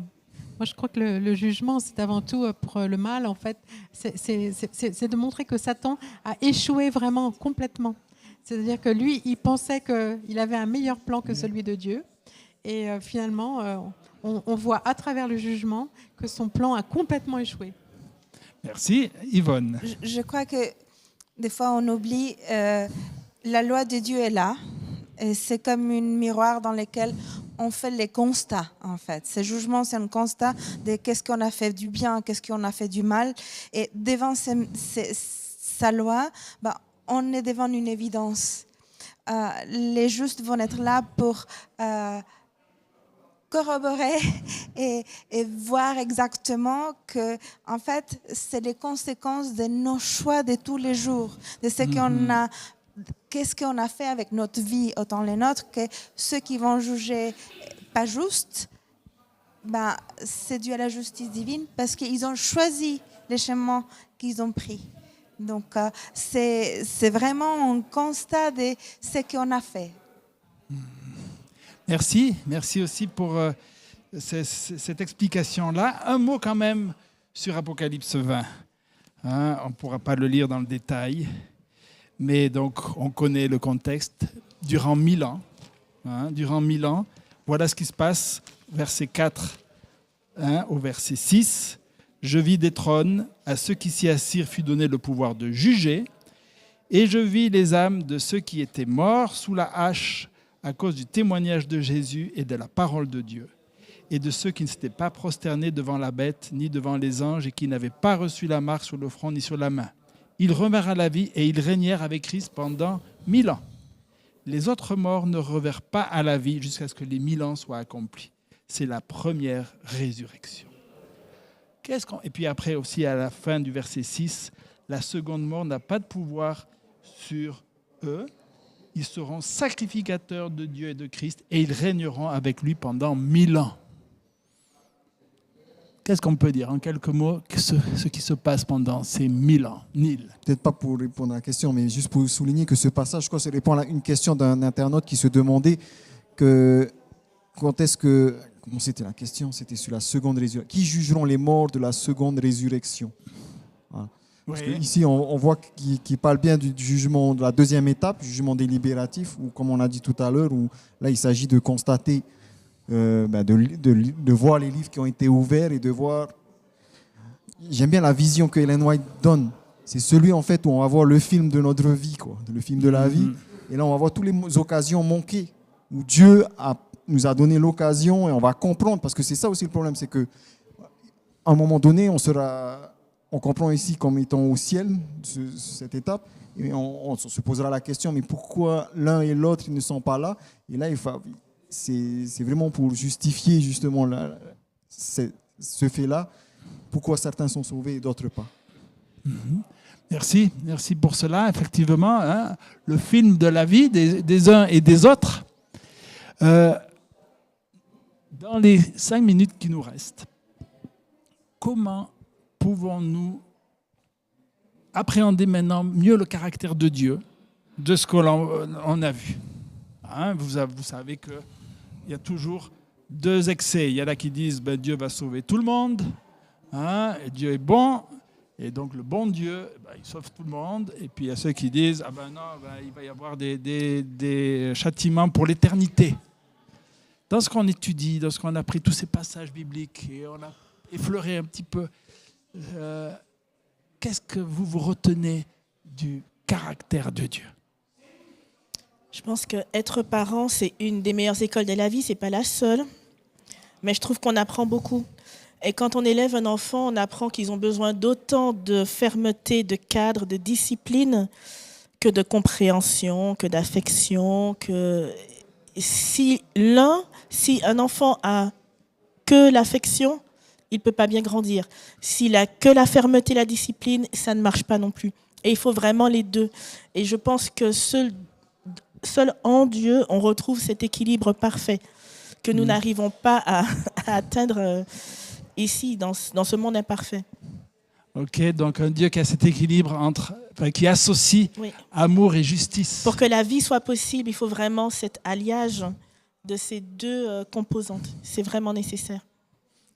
Moi, je crois que le jugement, c'est avant tout pour le mal, en fait. C'est de montrer que Satan a échoué vraiment complètement. C'est-à-dire que lui, il pensait qu'il avait un meilleur plan que celui de Dieu. Et finalement, on voit à travers le jugement que son plan a complètement échoué. Merci. Yvonne. Je crois que des fois, on oublie, la loi de Dieu est là. Et c'est comme un miroir dans lequel on fait les constats, en fait. Ce jugement, c'est un constat de qu'est-ce qu'on a fait du bien, qu'est-ce qu'on a fait du mal. Et devant sa loi, on est devant une évidence. Les justes vont être là pour corroborer et voir exactement que, en fait, c'est les conséquences de nos choix de tous les jours, de ce qu'on a. Qu'est-ce qu'on a fait avec notre vie, autant les nôtres, que ceux qui vont juger pas juste, c'est dû à la justice divine parce qu'ils ont choisi les chemins qu'ils ont pris. Donc, c'est vraiment un constat de ce qu'on a fait. Merci. Merci aussi pour cette explication-là. Un mot quand même sur Apocalypse 20. Hein, on ne pourra pas le lire dans le détail. Mais donc, on connaît le contexte. Durant 1000 ans, voilà ce qui se passe, verset 4 au verset 6. « Je vis des trônes, à ceux qui s'y assirent fut donné le pouvoir de juger, et je vis les âmes de ceux qui étaient morts sous la hache à cause du témoignage de Jésus et de la parole de Dieu, et de ceux qui ne s'étaient pas prosternés devant la bête, ni devant les anges, et qui n'avaient pas reçu la marque sur le front ni sur la main. Ils revinrent à la vie et ils régnèrent avec Christ pendant 1000 ans. Les autres morts ne revinrent pas à la vie jusqu'à ce que les 1000 ans soient accomplis. » C'est la première résurrection. Et puis après aussi, à la fin du verset 6, la seconde mort n'a pas de pouvoir sur eux. Ils seront sacrificateurs de Dieu et de Christ et ils régneront avec lui pendant 1000 ans. Qu'est-ce qu'on peut dire en quelques mots, ce qui se passe pendant ces 1000 ans? Nil. Peut-être pas pour répondre à la question, mais juste pour souligner que ce passage, je crois, ça répond à une question d'un internaute qui se demandait quand est-ce que... Comment c'était la question? C'était sur la seconde résurrection. Qui jugeront les morts de la seconde résurrection? Voilà. Parce qu'ici, on voit qu'il parle bien du jugement de la deuxième étape, jugement délibératif, ou comme on a dit tout à l'heure, où là, il s'agit de constater, de voir les livres qui ont été ouverts et de voir... J'aime bien la vision que Ellen White donne. C'est celui, en fait, où on va voir le film de notre vie, quoi, le film de la vie. Et là, on va voir toutes les occasions manquées, où Dieu nous a donné l'occasion et on va comprendre, parce que c'est ça aussi le problème, c'est qu'à un moment donné, on comprend ici comme étant au ciel, cette étape, et on se posera la question, mais pourquoi l'un et l'autre ils ne sont pas là? Et là, c'est vraiment pour justifier justement ce fait-là, pourquoi certains sont sauvés et d'autres pas. Merci pour cela. Effectivement, le film de la vie des uns et des autres. Dans les 5 minutes qui nous restent, comment pouvons-nous appréhender maintenant mieux le caractère de Dieu, de ce qu'on a vu? Vous savez qu'il y a toujours 2 excès. Il y en a qui disent Dieu va sauver tout le monde, et Dieu est bon, et donc le bon Dieu, il sauve tout le monde. Et puis il y a ceux qui disent il va y avoir des châtiments pour l'éternité. Dans ce qu'on étudie, dans ce qu'on a pris tous ces passages bibliques, et on a effleuré un petit peu, qu'est-ce que vous retenez du caractère de Dieu? Je pense qu'être parent, c'est une des meilleures écoles de la vie. Ce n'est pas la seule, mais je trouve qu'on apprend beaucoup. Et quand on élève un enfant, on apprend qu'ils ont besoin d'autant de fermeté, de cadre, de discipline, que de compréhension, que d'affection, que... Si un enfant a que l'affection, il ne peut pas bien grandir. S'il a que la fermeté, la discipline, ça ne marche pas non plus. Et il faut vraiment les deux. Et je pense que seul en Dieu, on retrouve cet équilibre parfait que nous n'arrivons pas à atteindre ici, dans ce monde imparfait. Ok, donc un Dieu qui a cet équilibre qui associe amour et justice. Pour que la vie soit possible, il faut vraiment cet alliage de ces 2 composantes. C'est vraiment nécessaire.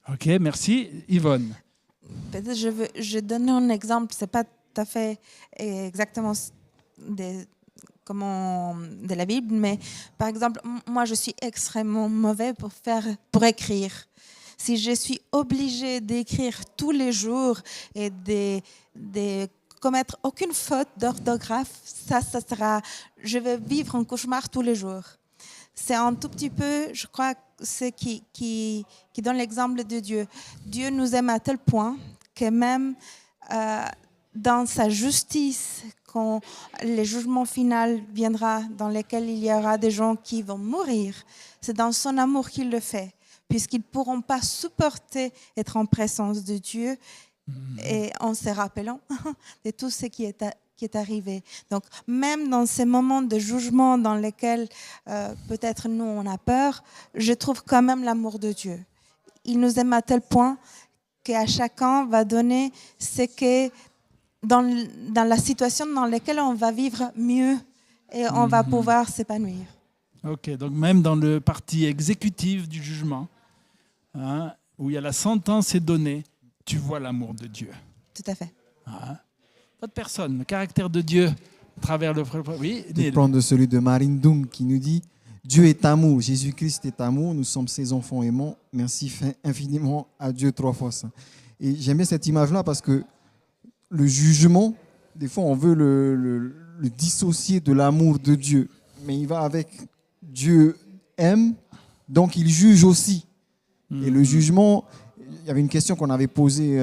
Ok, merci. Yvonne. Peut-être je donne un exemple, c'est pas tout à fait exactement de la Bible, mais par exemple, moi, je suis extrêmement mauvais pour écrire. Si je suis obligée d'écrire tous les jours et de commettre aucune faute d'orthographe, je vais vivre un cauchemar tous les jours. C'est un tout petit peu, je crois, ce qui donne l'exemple de Dieu. Dieu nous aime à tel point que même dans sa justice, quand le jugement final viendra, dans lequel il y aura des gens qui vont mourir, c'est dans son amour qu'il le fait, puisqu'ils ne pourront pas supporter être en présence de Dieu et en se rappelant de tout ce qui est arrivé. Donc, même dans ces moments de jugement dans lesquels peut-être nous, on a peur, je trouve quand même l'amour de Dieu. Il nous aime à tel point qu'à chacun va donner ce que dans la situation dans laquelle on va vivre mieux et on va pouvoir s'épanouir. Ok, donc même dans le parti exécutif du jugement, où il y a la sentence est donnée, tu vois l'amour de Dieu. Tout à fait. Votre personne, le caractère de Dieu à travers le... Oui, je prends de celui de Marine Dung qui nous dit « Dieu est amour, Jésus-Christ est amour, nous sommes ses enfants aimants, merci infiniment à Dieu 3 fois ça. » Et j'aime bien cette image-là parce que le jugement, des fois on veut le dissocier de l'amour de Dieu, mais il va avec Dieu aime, donc il juge aussi. Et le jugement, il y avait une question qu'on avait posée,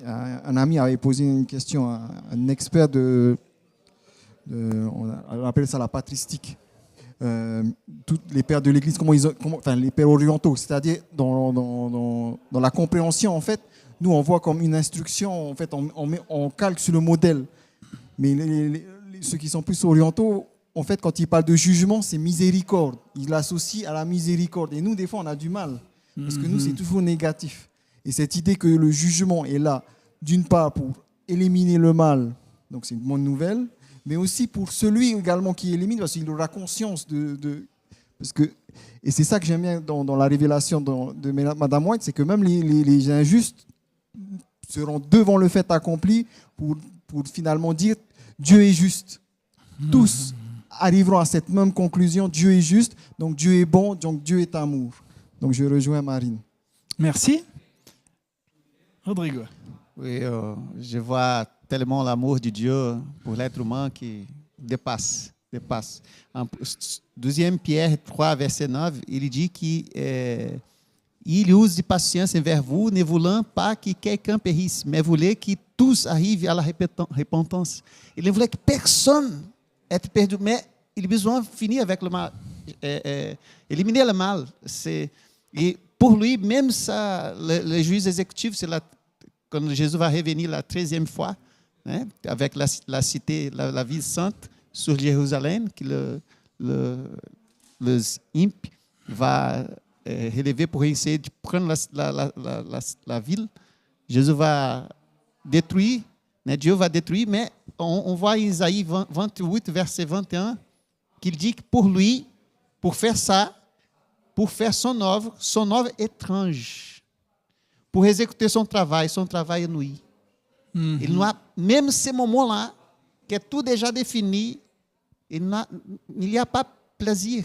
un ami avait posé une question à un expert on appelle ça la patristique. Tous les pères de l'Église, les pères orientaux, c'est-à-dire dans la compréhension, en fait, nous on voit comme une instruction, en fait, on calque sur le modèle. Mais ceux qui sont plus orientaux, en fait, quand ils parlent de jugement, c'est miséricorde. Ils l'associent à la miséricorde. Et nous, des fois, on a du mal, parce que nous, c'est toujours négatif. Et cette idée que le jugement est là, d'une part, pour éliminer le mal, donc c'est une bonne nouvelle, mais aussi pour celui également qui élimine, parce qu'il aura conscience et c'est ça que j'aime bien dans la révélation de Madame White, c'est que même les injustes seront devant le fait accompli pour finalement dire Dieu est juste. Tous arriveront à cette même conclusion, Dieu est juste, donc Dieu est bon, donc Dieu est amour. Donc je rejoins Marine. Merci. Rodrigo. Oui, je vois tellement l'amour de Dieu pour l'être humain qui dépasse. En 2 Pierre 3, verset 9, il dit qu'il use de patience envers vous, ne voulant pas que quelqu'un périsse, mais voulait que tous arrivent à la repentance. Il ne voulait que personne être perdu, mais il a besoin de finir avec le mal, éliminer le mal. Et pour lui, même ça, le juge exécutif, c'est quand Jésus va revenir la 13e fois, hein, avec la cité, la ville sainte sur Jérusalem, que les impies va relever pour essayer de prendre la ville. Jésus va détruire, né, Dieu va détruire, mais on voit em Isaïe 28, verset 21, qu'il dit que pour lui, pour faire ça, pour faire son œuvre étrange, pour exécuter son travail nuit. Il n'a, même ces moments-là, que é tout déjà défini, il n'y a pas plaisir.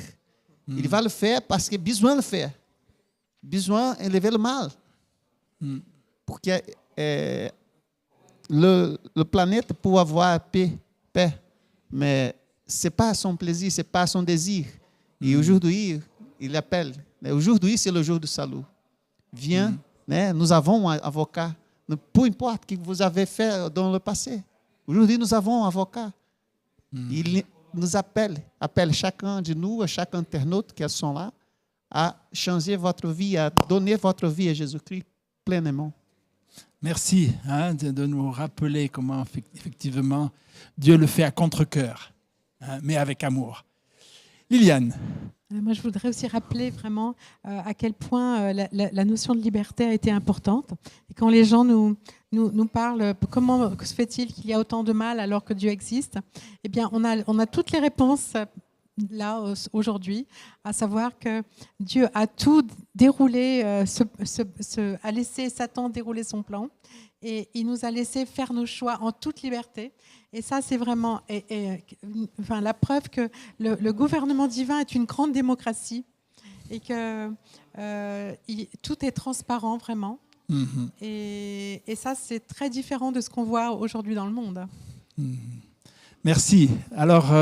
Il va le faire parce qu'il a besoin de le faire. Besoin d'élever le mal. Porque le planète peut avoir paix, mais ce n'est pas son plaisir, ce n'est pas son désir. Et aujourd'hui, il appelle. Aujourd'hui, c'est le jour du salut. Viens, né? Nous avons un avocat. Peu importe ce que vous avez fait dans le passé. Aujourd'hui, nous avons un avocat. Il nous appelle chacun de nous, chaque internaute qui sont là, à changer votre vie, à donner votre vie à Jésus-Christ pleinement. Merci de nous rappeler comment effectivement Dieu le fait à contre-cœur, mais avec amour. Liliane. Moi, je voudrais aussi rappeler vraiment à quel point la notion de liberté a été importante. Et quand les gens nous parlent comment se fait-il qu'il y a autant de mal alors que Dieu existe, eh bien, on a toutes les réponses là aujourd'hui, à savoir que Dieu a tout déroulé, a laissé Satan dérouler son plan, et il nous a laissé faire nos choix en toute liberté. Et ça, c'est vraiment enfin, la preuve que le gouvernement divin est une grande démocratie et que tout est transparent vraiment. Et ça, c'est très différent de ce qu'on voit aujourd'hui dans le monde. Merci. Alors,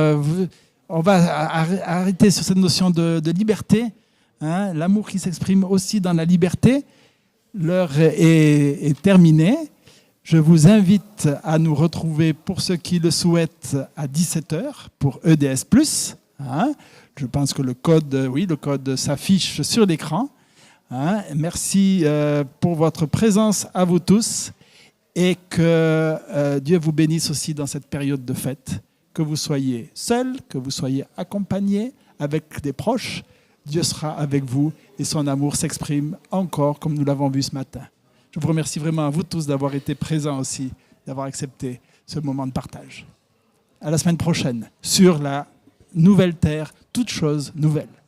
on va arrêter sur cette notion de liberté. Hein, l'amour qui s'exprime aussi dans la liberté. L'heure est terminée. Je vous invite à nous retrouver, pour ceux qui le souhaitent, à 17h pour EDS+. Hein. Je pense que le code s'affiche sur l'écran. Hein. Merci pour votre présence à vous tous et que Dieu vous bénisse aussi dans cette période de fête. Que vous soyez seul, que vous soyez accompagné avec des proches, Dieu sera avec vous et son amour s'exprime encore comme nous l'avons vu ce matin. Je vous remercie vraiment à vous tous d'avoir été présents aussi, d'avoir accepté ce moment de partage. À la semaine prochaine sur la nouvelle terre, toutes choses nouvelles.